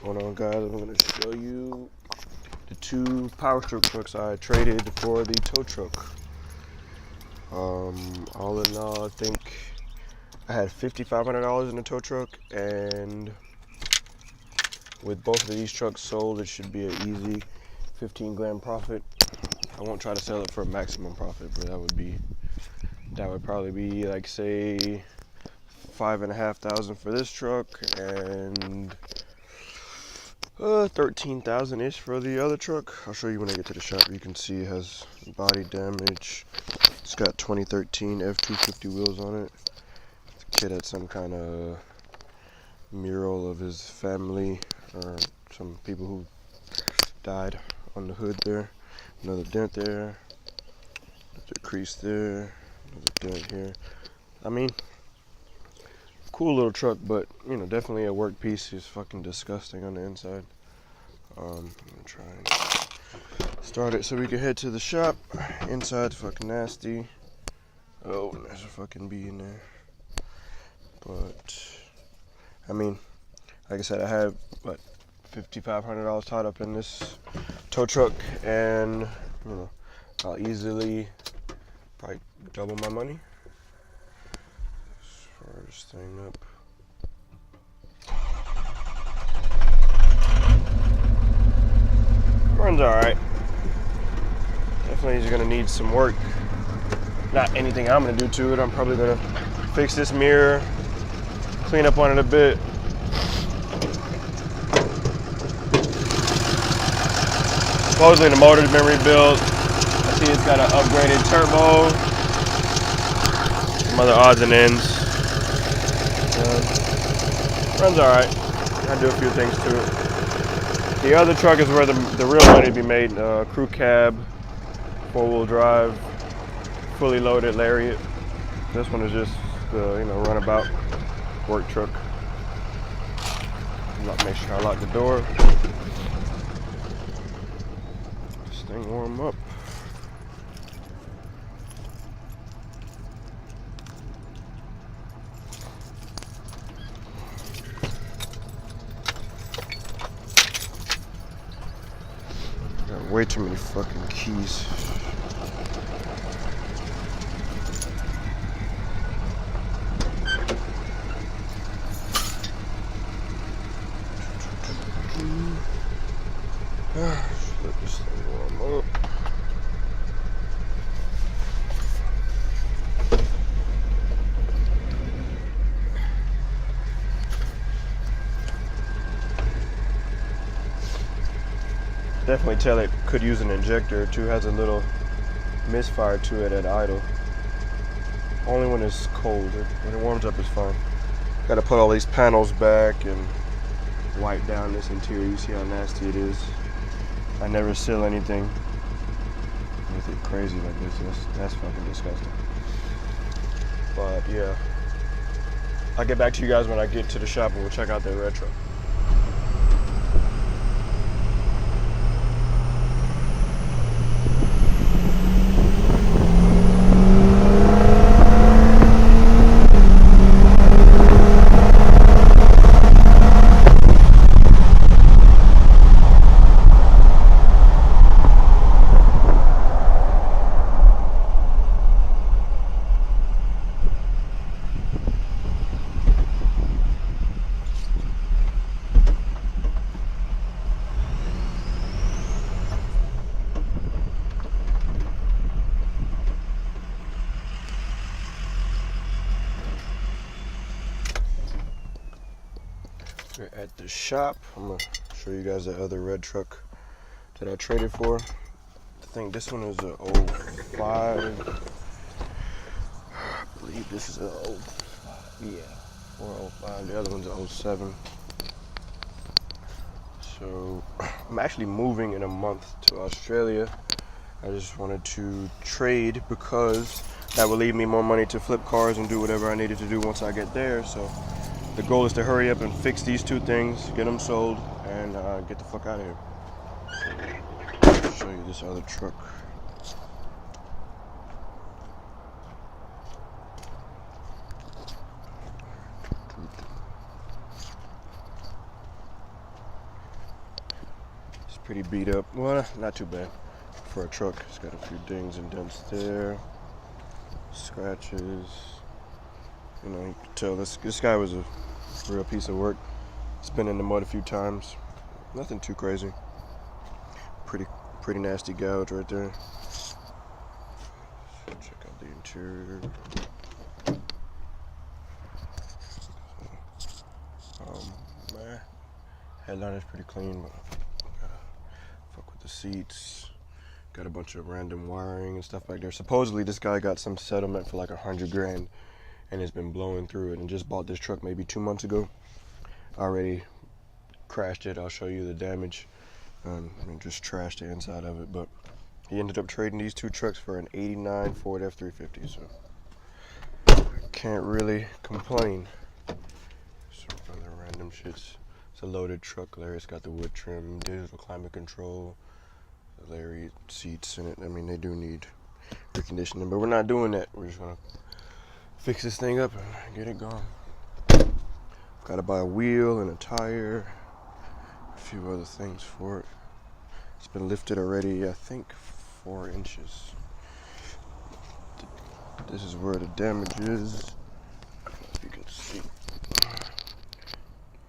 What's going on, guys? I'm going to show you the two power stroke trucks I traded for the tow truck. All in all, I think I had $5,500 in the tow truck, and with both of these trucks sold, it should be an easy 15 grand profit. I won't try to sell it for a maximum profit, but that would probably be like, say, $5,500 for this truck and 13,000-ish for the other truck. I'll show you when I get to the shop. You can see it has body damage. It's got 2013 F-250 wheels on it. The kid had some kind of mural of his family or some people who died on the hood there. Another dent there. Another crease there. Another dent here. I mean, cool little truck, but you know, definitely a work piece. It's fucking disgusting on the inside. I'm gonna try and start it so we can head to the shop. Inside's fucking nasty. Oh, there's a fucking bee in there. But I mean, like I said, I have what, $5,500 tied up in this tow truck, and you know, I'll easily probably double my money. Let's fire this thing up. Runs alright. Definitely is gonna need some work. Not anything I'm gonna do to it. I'm probably gonna fix this mirror, clean up on it a bit. Supposedly the motor's been rebuilt. I see it's got an upgraded turbo. Some other odds and ends. Runs alright. I do a few things to it. The other truck is where the real money to be made. Crew cab, 4-wheel drive, fully loaded Lariat. This one is just runabout work truck. Make sure I lock the door. This thing warm up. Got way too many fucking keys. Let this thing warm up. Definitely tell it could use an injector or two. Has a little misfire to it at idle. Only when it's cold. When it warms up, it's fine. Got to put all these panels back and wipe down this interior. You see how nasty it is. I never seal anything with it crazy like this. That's fucking disgusting. But yeah, I'll get back to you guys when I get to the shop and we'll check out their retro. We're at the shop. I'm gonna show you guys the other red truck that I traded for. I think this one is a 05. I believe this is a 05. The other one's a 07. So I'm actually moving in a month to Australia. I just wanted to trade because that will leave me more money to flip cars and do whatever I needed to do once I get there. So the goal is to hurry up and fix these two things, get them sold, and get the fuck out of here. I'll show you this other truck. pretty beat up. Well, not too bad for a truck. It's got a few dings and dents there, scratches. You know, you can tell this guy was a real piece of work. It's been in the mud a few times. Nothing too crazy. Pretty nasty gouge right there. Check out the interior. Man, headline is pretty clean, but gotta fuck with the seats. Got a bunch of random wiring and stuff back there. Supposedly this guy got some settlement for like 100 grand and has been blowing through it, and just bought this truck maybe 2 months ago. Already crashed it. I'll show you the damage. I mean, just trashed the inside of it, but he ended up trading these two trucks for an '89 Ford F-350, so can't really complain. Some other random shits. It's a loaded truck. Larry's got the wood trim, digital climate control, Larry seats in it. I mean, they do need reconditioning, but we're not doing that. We're just gonna fix this thing up and get it going. Gotta buy a wheel and a tire, a few other things for it. It's been lifted already, I think 4 inches. This is where the damage is. If you can see.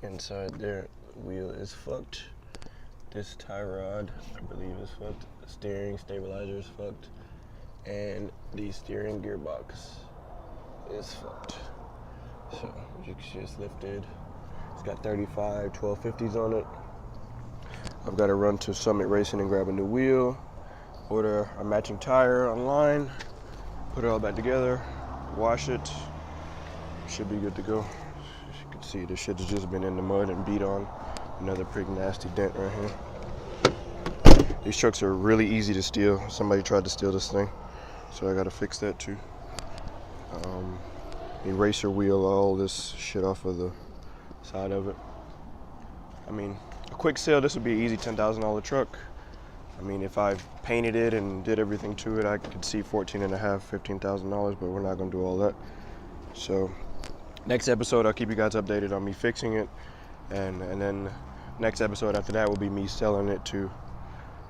Inside there, the wheel is fucked. This tie rod, I believe, is fucked. The steering stabilizer is fucked. And the steering gearbox is fucked. So, as you can see, it's lifted. It's got 35 1250s on it. I've got to run to Summit Racing and grab a new wheel, order a matching tire online, put it all back together, wash it. Should be good to go. As you can see, this shit's just been in the mud and beat on. Another pretty nasty dent right here. These trucks are really easy to steal. Somebody tried to steal this thing, so I got to fix that too. Eraser wheel all this shit off of the side of it. I mean, a quick sale, this would be an easy $10,000 truck. I mean, if I painted it and did everything to it, I could see $14,500, $15,000, but we're not gonna do all that. So next episode, I'll keep you guys updated on me fixing it, and then next episode after that will be me selling it to,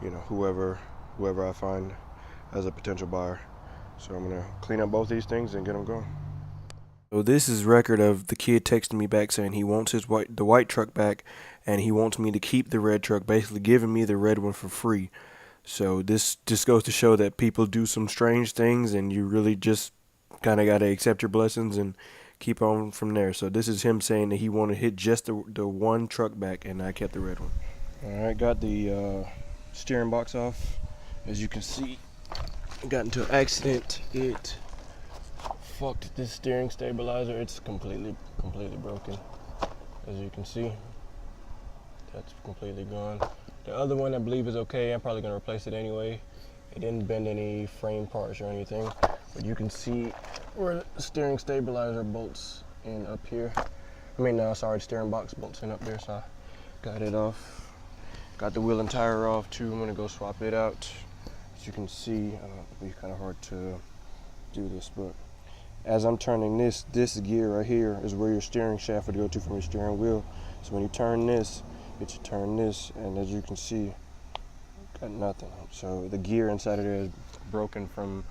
you know, whoever I find as a potential buyer. So I'm gonna clean up both these things and get them going. So this is record of the kid texting me back saying he wants the white truck back, and he wants me to keep the red truck, basically giving me the red one for free. So this just goes to show that people do some strange things, and you really just kind of got to accept your blessings and keep on from there. So this is him saying that he wanted to hit just the one truck back, and I kept the red one. All right, got the steering box off. As you can see, I got into an accident. It fucked this steering stabilizer. It's completely broken. As you can see, that's completely gone. The other one I believe is okay. I'm probably gonna replace it anyway. It didn't bend any frame parts or anything, but you can see where the steering stabilizer bolts in up here. The steering box bolts in up there, so I got it off. Got the wheel and tire off too. I'm gonna go swap it out. As you can see, it'll be kind of hard to do this, but as I'm turning this gear right here is where your steering shaft would go to from your steering wheel. So when you turn this, it should turn this, and as you can see, got nothing. So the gear inside of there is broken from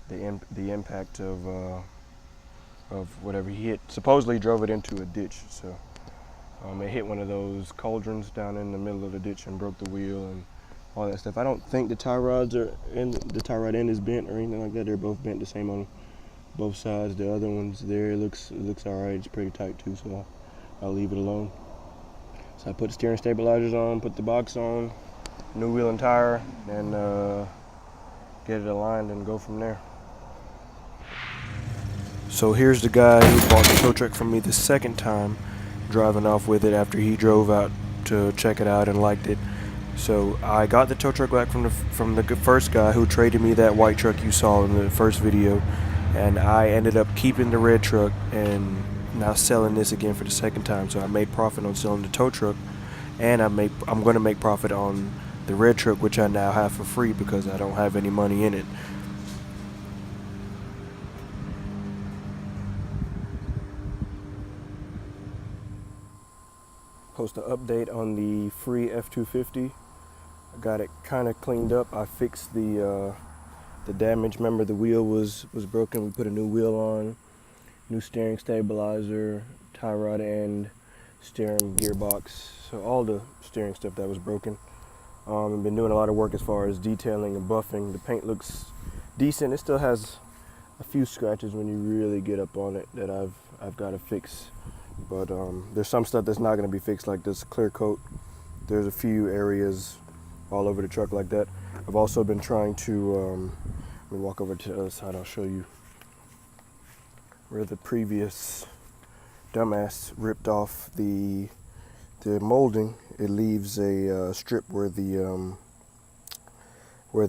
the impact of whatever he hit. Supposedly he drove it into a ditch, so it hit one of those cauldrons down in the middle of the ditch and broke the wheel and all that stuff. I don't think the tie rod end is bent or anything like that. They're both bent the same on both sides. The other one's there. It looks all right. It's pretty tight too, so I'll leave it alone. So I put the steering stabilizers on, put the box on, new wheel and tire, and get it aligned and go from there. So here's the guy who bought the tow truck from me the second time, driving off with it after he drove out to check it out and liked it. So I got the tow truck back from the first guy who traded me that white truck you saw in the first video, and I ended up keeping the red truck and now selling this again for the second time. So I made profit on selling the tow truck, and I'm going to make profit on the red truck, which I now have for free because I don't have any money in it. Post an update on the free F-250. I got it kind of cleaned up. I fixed the damage. Remember, the wheel was broken. We put a new wheel on, new steering stabilizer, tie rod end, steering gearbox, so all the steering stuff that was broken. I've been doing a lot of work as far as detailing and buffing. The paint looks decent. It still has a few scratches when you really get up on it that I've got to fix. But there's some stuff that's not going to be fixed, like this clear coat. There's a few areas all over the truck like that. I've also been trying to, let me walk over to the other side, I'll show you where the previous dumbass ripped off the molding. It leaves a strip where the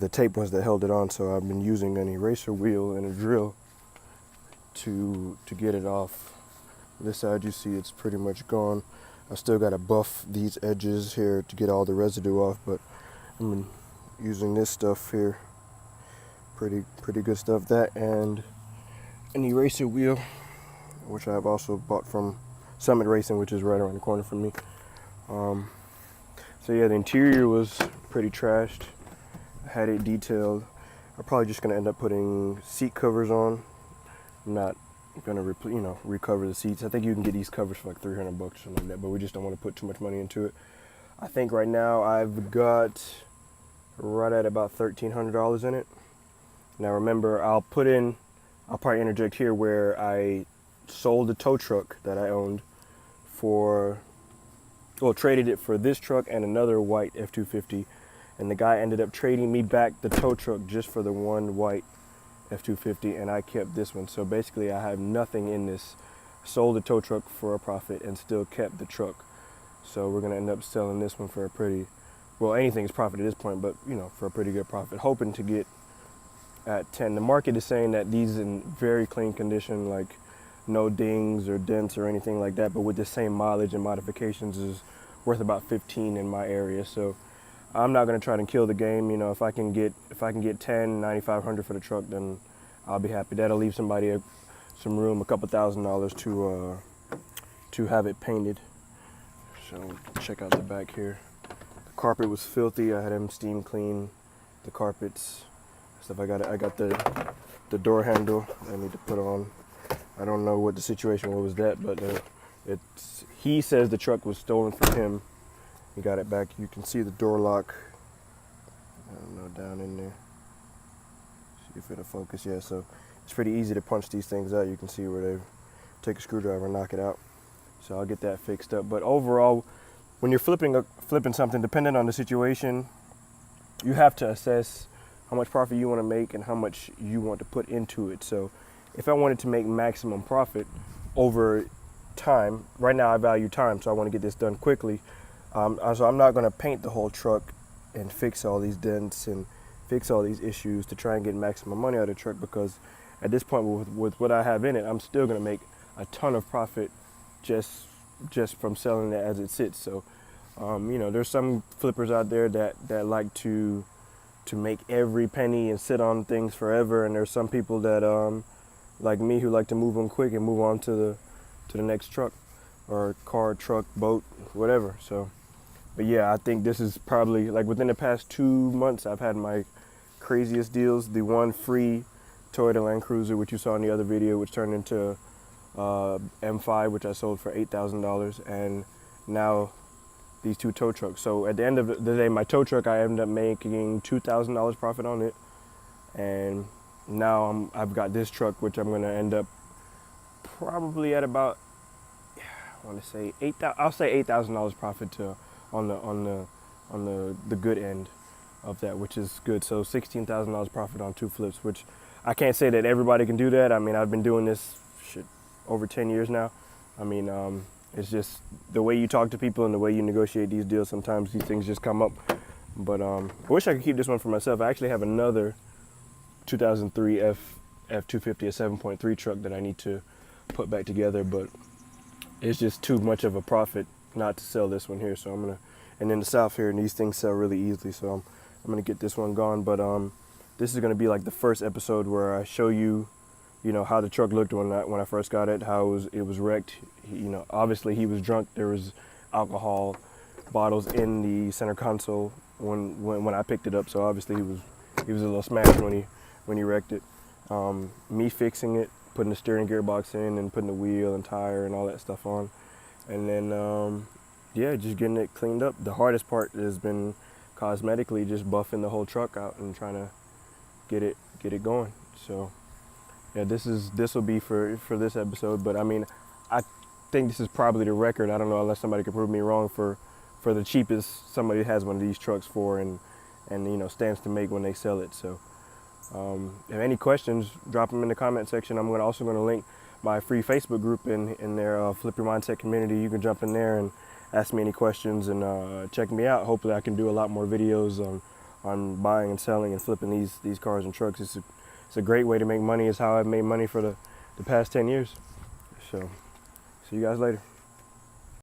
tape was that held it on. So I've been using an eraser wheel and a drill to get it off. This side, you see, it's pretty much gone. I still got to buff these edges here to get all the residue off, but I've been using this stuff here. Pretty good stuff. That and an eraser wheel, which I've also bought from Summit Racing, which is right around the corner from me. So yeah, the interior was pretty trashed. I had it detailed. I'm probably just gonna end up putting seat covers on. I'm not gonna recover the seats. I think you can get these covers for like $300 or something like that, but we just don't want to put too much money into it. I think right now I've got right at about $1,300 in it. Now remember, I'll probably interject here where I sold the tow truck that I owned traded it for this truck and another white F-250, and the guy ended up trading me back the tow truck just for the one white F-250, and I kept this one. So basically I have nothing in this. Sold the tow truck for a profit and still kept the truck. So we're gonna end up selling this one for a pretty, well, anything is profit at this point, but for a pretty good profit, hoping to get at 10. The market is saying that these in very clean condition, like no dings or dents or anything like that, but with the same mileage and modifications, is worth about 15 in my area. So I'm not going to try to kill the game. If I can get 10, 9,500 for the truck, then I'll be happy. That'll leave somebody some room, a couple $1,000 to have it painted. So check out the back here. The carpet was filthy. I had him steam clean the carpets. Stuff. I got the door handle I need to put on. I don't know what the situation was that, but he says the truck was stolen from him. He got it back. You can see the door lock. I don't know, down in there. See if it'll focus. Yeah, so it's pretty easy to punch these things out. You can see where they take a screwdriver and knock it out. So I'll get that fixed up. But overall, when you're flipping something, depending on the situation, you have to assess how much profit you want to make and how much you want to put into it. So if I wanted to make maximum profit over time, right now I value time, so I want to get this done quickly. So I'm not going to paint the whole truck and fix all these dents and fix all these issues to try and get maximum money out of the truck, because at this point with what I have in it, I'm still going to make a ton of profit just from selling it as it sits. So there's some flippers out there that like to make every penny and sit on things forever, and there's some people that like me who like to move them quick and move on to the next truck or car, truck, boat, whatever. So but yeah, I think this is probably, like, within the past 2 months I've had my craziest deals. The one free Toyota Land Cruiser, which you saw in the other video, which turned into M5, which I sold for $8,000, and now these two tow trucks. So at the end of the day, my tow truck, I ended up making $2,000 profit on it, and now I've got this truck, which I'm gonna end up probably at about, I want to say $8,000 profit on the good end of that, which is good. So $16,000 profit on 2 flips, which I can't say that everybody can do that. I mean, I've been doing this over 10 years now. I mean, it's just the way you talk to people and the way you negotiate these deals. Sometimes these things just come up. But I wish I could keep this one for myself. I actually have another 2003 F-250, a 7.3 truck that I need to put back together, but it's just too much of a profit not to sell this one here. So I'm gonna, and in the South here, and these things sell really easily, so I'm gonna get this one gone. But this is gonna be like the first episode where I show you, how the truck looked when I first got it, how it was wrecked. Obviously he was drunk. There was alcohol bottles in the center console, when I picked it up. So obviously he was a little smashed when he wrecked it. Me fixing it, putting the steering gearbox in and putting the wheel and tire and all that stuff on, and then yeah, just getting it cleaned up. The hardest part has been cosmetically just buffing the whole truck out and trying to get it going. So yeah, this will be for this episode. But I mean, I think this is probably the record. I don't know, unless somebody can prove me wrong, for the cheapest somebody has one of these trucks for, and you know, stands to make when they sell it. So if any questions, drop them in the comment section. I'm also going to link my free Facebook group in their Flip Your Mindset community. You can jump in there and ask me any questions and check me out. Hopefully I can do a lot more videos on buying and selling and flipping these cars and trucks. It's a great way to make money. It's how I've made money for the past 10 years. So see you guys later.